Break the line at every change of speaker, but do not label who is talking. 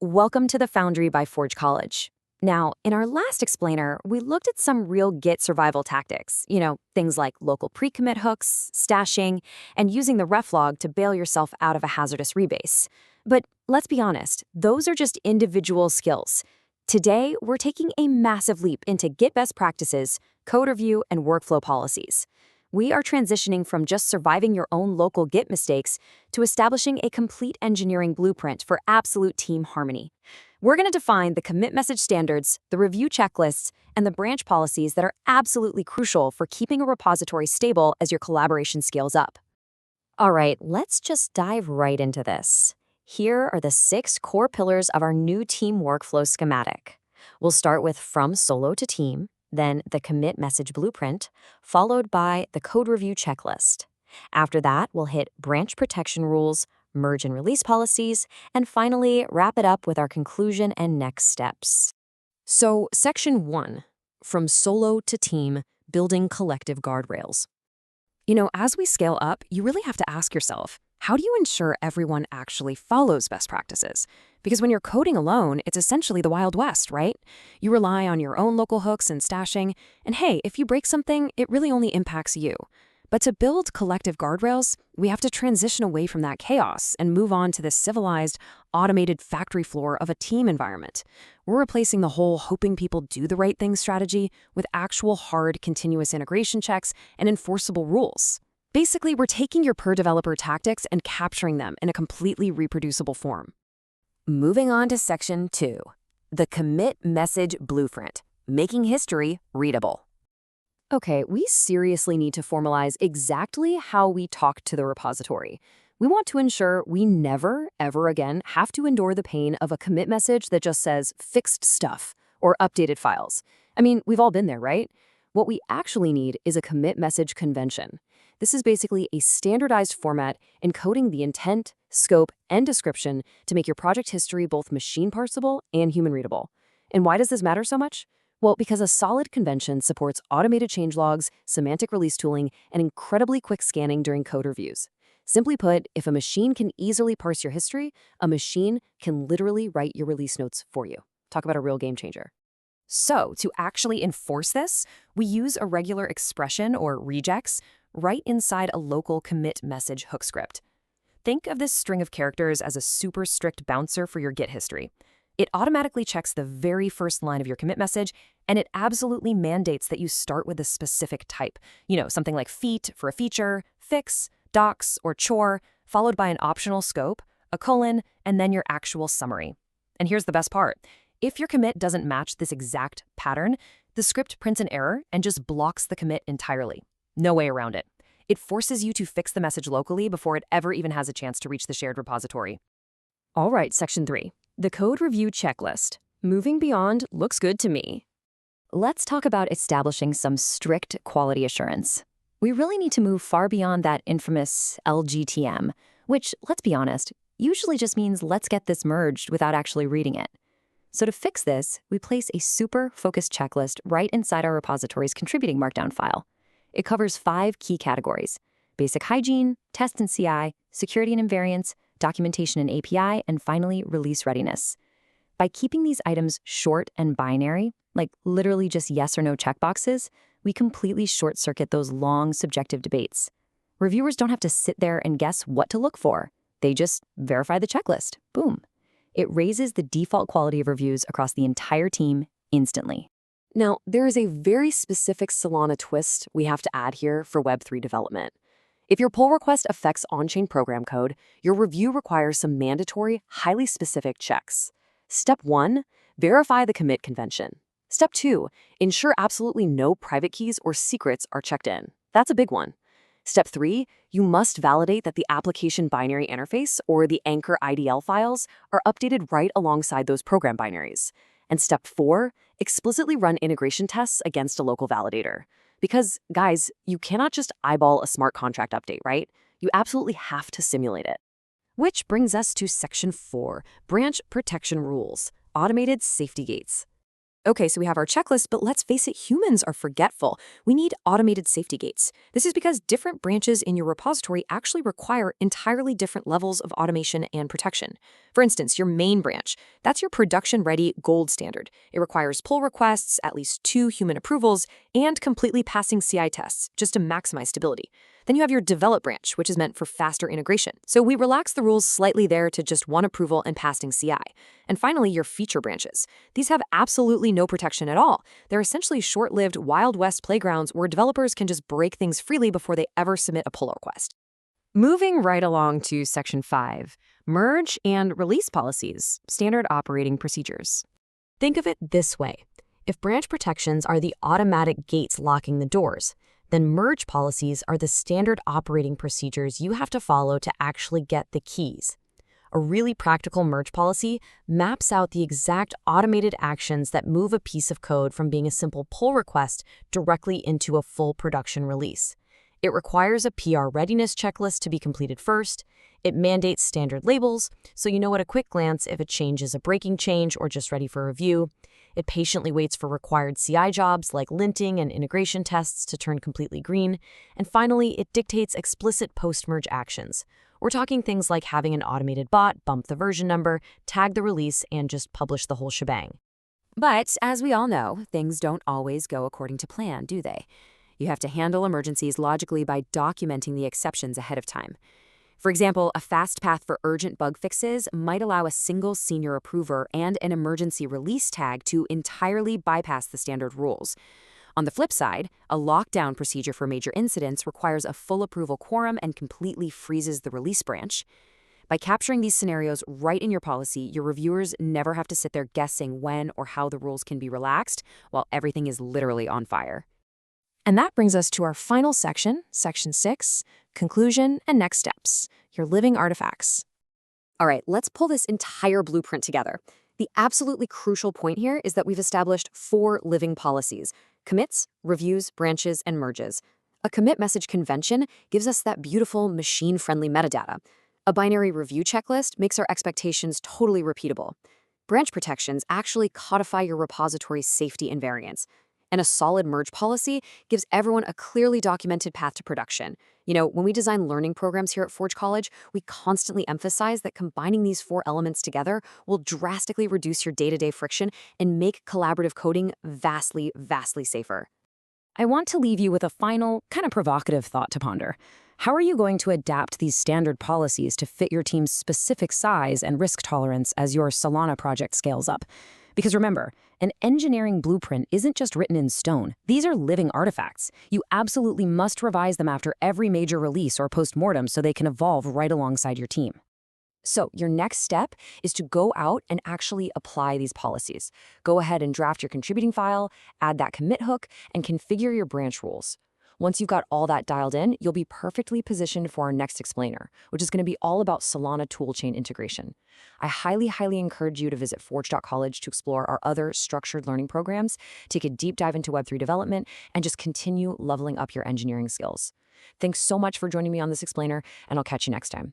Welcome to the Foundry by Forge College. Now, in our last explainer, we looked at some real Git survival tactics, things like local pre-commit hooks, stashing, and using the reflog to bail yourself out of a hazardous rebase. But let's be honest, those are just individual skills. Today, we're taking a massive leap into Git best practices, code review, and workflow policies. We are transitioning from just surviving your own local Git mistakes to establishing a complete engineering blueprint for absolute team harmony. We're going to define the commit message standards, the review checklists, and the branch policies that are absolutely crucial for keeping a repository stable as your collaboration scales up. All right, let's just dive right into this. Here are the 6 core pillars of our new team workflow schematic. We'll start with from solo to team, then the commit message blueprint, followed by the code review checklist. After that, we'll hit branch protection rules, merge and release policies, and finally wrap it up with our conclusion and next steps. So, section 1, from solo to team, building collective guardrails. As we scale up, you really have to ask yourself, how do you ensure everyone actually follows best practices? Because when you're coding alone, it's essentially the Wild West, right? You rely on your own local hooks and stashing, and hey, if you break something, it really only impacts you. But to build collective guardrails, we have to transition away from that chaos and move on to the civilized, automated factory floor of a team environment. We're replacing the whole hoping people do the right thing strategy with actual hard, continuous integration checks and enforceable rules. Basically, we're taking your per-developer tactics and capturing them in a completely reproducible form. Moving on to section 2, the commit message blueprint, making history readable. Okay, we seriously need to formalize exactly how we talk to the repository. We want to ensure we never, ever again have to endure the pain of a commit message that just says fixed stuff or updated files. I mean, we've all been there, right? What we actually need is a commit message convention. This is basically a standardized format encoding the intent, scope, and description to make your project history both machine parsable and human readable. And why does this matter so much? Well, because a solid convention supports automated changelogs, semantic release tooling, and incredibly quick scanning during code reviews. Simply put, if a machine can easily parse your history, a machine can literally write your release notes for you. Talk about a real game changer. So, to actually enforce this, we use a regular expression, or regex, right inside a local commit message hook script. Think of this string of characters as a super strict bouncer for your Git history. It automatically checks the very first line of your commit message, and it absolutely mandates that you start with a specific type. Something like feat for a feature, fix, docs, or chore, followed by an optional scope, a colon, and then your actual summary. And here's the best part. If your commit doesn't match this exact pattern, the script prints an error and just blocks the commit entirely. No way around it. It forces you to fix the message locally before it ever even has a chance to reach the shared repository. All right, section 3. The code review checklist. Moving beyond looks good to me. Let's talk about establishing some strict quality assurance. We really need to move far beyond that infamous LGTM, which, let's be honest, usually just means let's get this merged without actually reading it. So to fix this, we place a super focused checklist right inside our repository's contributing markdown file. It covers 5 key categories: basic hygiene, test and CI, security and invariance, documentation and API, and finally, release readiness. By keeping these items short and binary, like literally just yes or no checkboxes, we completely short-circuit those long, subjective debates. Reviewers don't have to sit there and guess what to look for. They just verify the checklist. Boom. It raises the default quality of reviews across the entire team instantly. Now, there is a very specific Solana twist we have to add here for Web3 development. If your pull request affects on-chain program code, your review requires some mandatory, highly specific checks. Step 1, verify the commit convention. Step 2, ensure absolutely no private keys or secrets are checked in. That's a big one. Step 3, you must validate that the application binary interface, or the Anchor IDL files, are updated right alongside those program binaries. And step 4, explicitly run integration tests against a local validator. Because, guys, you cannot just eyeball a smart contract update, right? You absolutely have to simulate it. Which brings us to section 4, branch protection rules, automated safety gates. Okay, so we have our checklist, but let's face it, humans are forgetful. We need automated safety gates. This is because different branches in your repository actually require entirely different levels of automation and protection. For instance, your main branch, that's your production-ready gold standard. It requires pull requests, at least 2 human approvals, and completely passing CI tests, just to maximize stability. Then you have your develop branch, which is meant for faster integration. So we relax the rules slightly there to just 1 approval and passing CI. And finally, your feature branches. These have absolutely no protection at all. They're essentially short-lived Wild West playgrounds where developers can just break things freely before they ever submit a pull request. Moving right along to Section 5, merge and release policies, standard operating procedures. Think of it this way. If branch protections are the automatic gates locking the doors, then merge policies are the standard operating procedures you have to follow to actually get the keys. A really practical merge policy maps out the exact automated actions that move a piece of code from being a simple pull request directly into a full production release. It requires a PR readiness checklist to be completed first. It mandates standard labels, so you know at a quick glance if a change is a breaking change or just ready for review. It patiently waits for required CI jobs like linting and integration tests to turn completely green. And finally, it dictates explicit post-merge actions. We're talking things like having an automated bot bump the version number, tag the release, and just publish the whole shebang. But as we all know, things don't always go according to plan, do they? You have to handle emergencies logically by documenting the exceptions ahead of time. For example, a fast path for urgent bug fixes might allow a single senior approver and an emergency release tag to entirely bypass the standard rules. On the flip side, a lockdown procedure for major incidents requires a full approval quorum and completely freezes the release branch. By capturing these scenarios right in your policy, your reviewers never have to sit there guessing when or how the rules can be relaxed while everything is literally on fire. And that brings us to our final section, Section 6, Conclusion and Next Steps, your living artifacts. All right, let's pull this entire blueprint together. The absolutely crucial point here is that we've established 4 living policies: commits, reviews, branches, and merges. A commit message convention gives us that beautiful machine-friendly metadata. A binary review checklist makes our expectations totally repeatable. Branch protections actually codify your repository's safety invariants. And a solid merge policy gives everyone a clearly documented path to production. You know, when we design learning programs here at Forge College, we constantly emphasize that combining these 4 elements together will drastically reduce your day-to-day friction and make collaborative coding vastly, vastly safer. I want to leave you with a final, kind of provocative thought to ponder. How are you going to adapt these standard policies to fit your team's specific size and risk tolerance as your Solana project scales up? Because remember, an engineering blueprint isn't just written in stone. These are living artifacts. You absolutely must revise them after every major release or postmortem so they can evolve right alongside your team. So your next step is to go out and actually apply these policies. Go ahead and draft your contributing file, add that commit hook, and configure your branch rules. Once you've got all that dialed in, you'll be perfectly positioned for our next explainer, which is going to be all about Solana toolchain integration. I highly, highly encourage you to visit forge.college to explore our other structured learning programs, take a deep dive into Web3 development, and just continue leveling up your engineering skills. Thanks so much for joining me on this explainer, and I'll catch you next time.